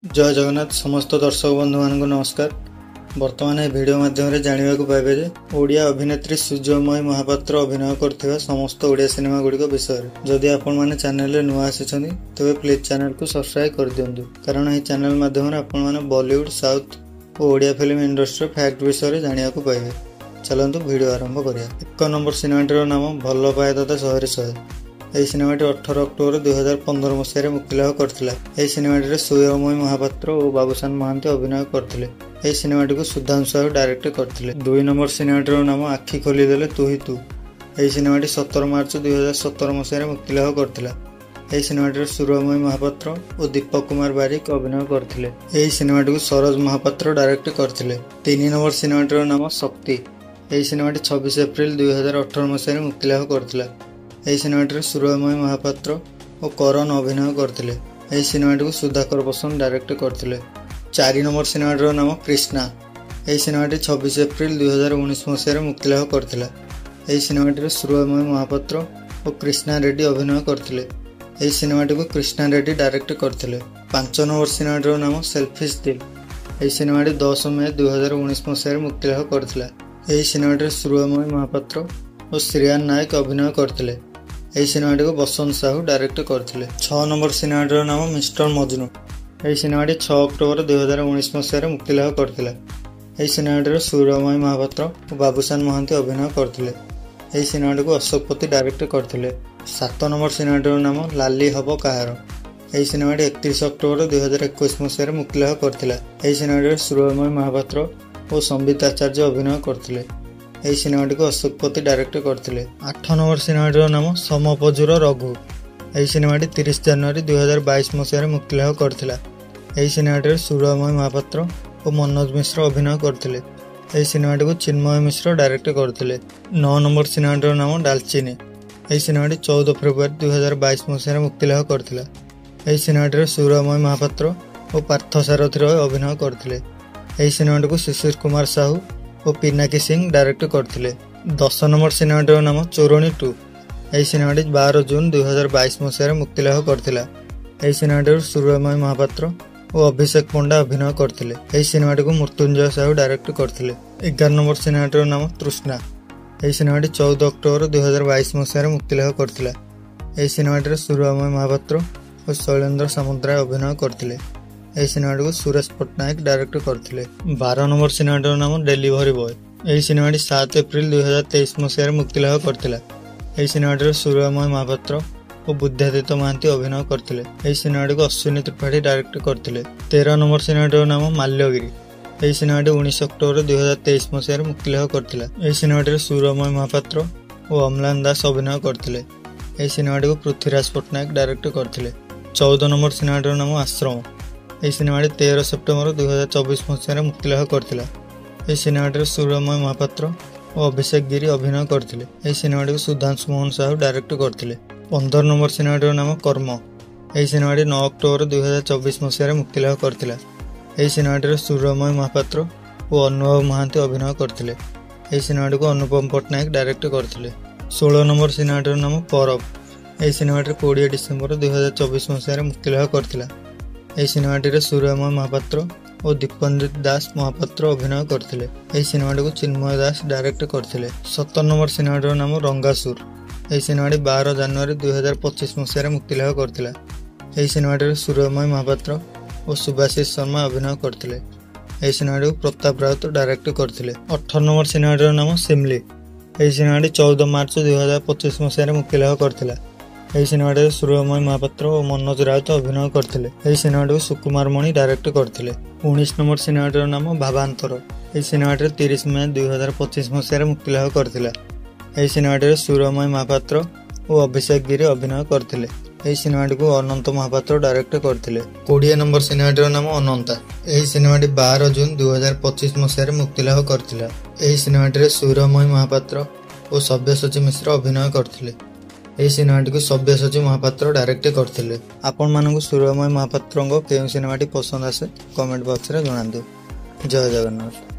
जय जगन्नाथ समस्त दर्शक बंधु मान नमस्कार। वर्तमान वीडियो माध्यम जानवा पाइबे जे ओडिया अभिनेत्री सूर्यमयी महापात्र अभिनय करथिबा समस्त ओडिया सिनेमा गुड़िक विषय जदि आपण माने चैनल नुआ आसिछन्ती तबे प्लीज चैनल को सब्सक्राइब कर दियंतु, कारण यह चैनल माध्यम आपण माने बॉलीवुड साउथ और ओडिया फिल्म इंडस्ट्री फैक्ट विषय जानवा पाइबे। चलतु वीडियो आरंभ करिया। 1 नंबर सिनेमाटीर नाम भल पाए तथा 100 यह सिनेमाटी 18 अक्टोबर 2015 मसीह मुक्ति लाभ करथिला। यह सिनेमाटी सूर्यमयी महापात्र और बाबूशान महांती अभिनय करथिले। यह सिनेमाटी को सुधांशु साहू डायरेक्ट करथिले। 2 नंबर सिनेमाटीर नाम आखि खोलीदेले तू ही तू। यह सिनेमाटी 17 मार्च 2017 मसीह मुक्ति लाभ करथिला। यह सिनेमाटी सूर्यमयी महापात्र और दीपक कुमार बारिक अभिनय करथिले। यह सिनेमाटी को सरोज महापात्र डायरेक्ट करथिले। 3 नंबर सिनेमाटीर नाम शक्ति। यह सिनेमाटी 26 एप्रिल 2018 मसीह मुक्ति लाभ करथिला। यह सिनेमाटी सूर्यमयी महापात्र और करण अभिनय करथिले। यह सिनेमाटी को सुधाकर बसंत डायरेक्ट करथिले। 4 नंबर सिनेमाटीर नाम कृष्णा। यह सिनेमाटी 26 एप्रिल 2019 मसीह मुक्ति लाभ करथिला। यह सिनेमाटी सूर्यमयी महापात्र और कृष्णा रेड्डी अभिनय करथिले। यह सिनेमाटी को कृष्णा रेड्डी डायरेक्ट करथिले। 5 नंबर सिनेमाटीर नाम सेल्फिश दिल। यह सिनेमाटी 10 मई 2019 मसीह मुक्ति लाभ करथिला। यह सिनेमाटी सूर्यमयी महापात्र और श्रेयान नायक अभिनय करथिले। यह सिनेमाटी को बसंत साहू डायरेक्ट करथिले। 6 नंबर सिनेमाटीर नाम मिस्टर मजनू। यह सिनेमाटी 6 अक्टोबर 2019 मसीह मुक्ति लाभ करथिला। यह सिनेमाटी सूर्यमयी महापात्र और बाबूशान महांती अभिनय करथिले। यह सिनेमाटी को अशोकपति डायरेक्ट करथिले। 7 नंबर सिनेमाटीर नाम लाली हब कहार। यह सिनेमाटी 31 अक्टोबर 2021 मसीह मुक्ति लाभ करथिला। यह सिनेमाटी सूर्यमयी महापात्र और संबित आचार्य अभिनय करथिले। यह सिनेमाटी को अशोकपति डायरेक्ट करथिले। 8 नंबर सिनेमाटीर नाम समपजुर रघु। यह सिनेमाटी 30 जनवरी 2022 मसीह मुक्ति लाभ करथिला। यह सिनेमाटी सूर्यमयी महापात्र और मनोज मिश्र अभिनय करथिले। यह सिनेमाटी को चिन्मय मिश्र डायरेक्ट करथिले। 9 नंबर सिनेमाटीर नाम डालचीनी। यह सिनेमाटी 14 फरवरी 2022 मसीह मुक्ति लाभ करथिला। यह सिनेमाटी सूर्यमयी महापात्र और पार्थ सारथी अभिनय करथिले। यह सिनेमाटी को शिशिर कुमार साहू और पिनाकी सिंह डायरेक्ट करथिले। 10 नंबर सिनेमाटीर नाम चोरणी 2। यह सिनेमाटी 12 जून 2022 मसीह मुक्ति लाभ करथिला। यह सिनेमाटी सूर्यमयी महापात्र और अभिषेक पंडा अभिनय करथिले। यह सिनेमाटी को मृत्युंजय साहू डायरेक्ट करथिले। 11 नंबर सिनेमाटीर नाम तृष्णा। यह सिनेमाटी 14 अक्टोबर 2022 मसीह मुक्ति लाभ करथिला। यह सिनेमाटी सूर्यमयी महापात्र और शैलेंद्र सामुद्राय अभिनय करथिले। यह सिनेमाटी को सुरेश पट्टनायक डायरेक्ट करथिले। 12 नंबर सिनेमाटीर नाम डेलीवरी बॉय। यह सिनेमाटी 7 एप्रिल 2023 मसीह मुक्ति लाभ करथिला। यह सिनेमाटी सूर्यमयी महापात्र और बुद्धादित्य महांती अभिनय करथिले। यह सिनेमाटी को अश्विनी त्रिपाठी डायरेक्ट करथिले। 13 नंबर सिनेमाटीर नाम माल्यगिरी। यह सिनेमाटी 19 अक्टोबर 2023 मसीह मुक्ति लाभ करथिला। यह सिनेमाटी सूर्यमयी महापात्र और अम्लान दास अभिनय करथिले। यह सिनेमाटी को पृथ्वीराज पट्टनायक डायरेक्ट करथिले। 14 नंबर सिनेमाटीर नाम आश्रम। यह सिनेमाटी 13 सेप्टेम्बर 2024 मसीह मुक्ति लाभ करथिला। यह सिनेमाटी सूर्यमयी महापात्र और अभिषेक गिरी अभिनय करथिले। यह सिनेमाटी को सुधांशु मोहन साहू डायरेक्ट करथिले। 15 नंबर सिनेमाटीर नाम कर्म। यह सिनेमाटी 9 अक्टोबर 2024 मसीह मुक्ति लाभ करथिला। यह सिनेमाटी सूर्यमयी महापात्र और अनुभव महांती अभिनय करथिले। यह सिनेमाटी को अनुपम पट्टनायक डायरेक्ट करथिले। 16 नंबर सिनेमाटीर नाम परब। यह सिनेमाटी 20 डिसेम्बर 2024 मसीह मुक्ति लाभ करथिला। यह सिनेमाटी सूर्यमयी महापात्र और दीपंजित दास महापात्र अभिनय करथिले। यह सिनेमाटी को चिन्मय दास डायरेक्ट करथिले। 17 नंबर सिनेमाटीर नाम रंगासुर। यह सिनेमाटी 12 जनवरी 2025 मसीह मुक्ति लाभ करथिला। यह सिनेमाटी सूर्यमयी महापात्र और सुभाषिष शर्मा अभिनय करथिले। यह सिनेमाटी को प्रताप राउत डायरेक्ट करथिले। 18 नंबर सिनेमाटीर नाम सिमली। यह सिनेमाटी 14 मार्च 2025 मसीह मुक्ति लाभ करथिला। यह सिनेमाटी सूर्यमयी महापात्र और मनोज राउत अभिनय करथिले। यह सिनेमाटी को सुकुमार मणि डायरेक्ट करथिले। 19 नंबर सिनेमाटीर नाम भावांतर। यह सिनेमाटी 30 मई 2025 मसीह मुक्ति लाभ करथिला। यह सिनेमाटी सूर्यमयी महापात्र और अभिषेक गिरी अभिनय करथिले। यह सिनेमाटी को अनंत महापात्र डायरेक्ट करथिले। 20 नंबर सिनेमाटीर नाम अनंता। यह सिनेमाटी 12 जून 2025 मसीह मुक्ति लाभ करथिला। यह सिनेमाटी सूर्यमयी महापात्र और सव्यसाची मिश्र अभिनय करथिले। यह सिनेमाटी को सव्यसाची महापात्र डायरेक्ट करथिले। आपण मानकु सूर्यमयी महापात्र के सिनेमाटी पसंद आसे कमेंट बॉक्स रे जणांतु। जय जगन्नाथ।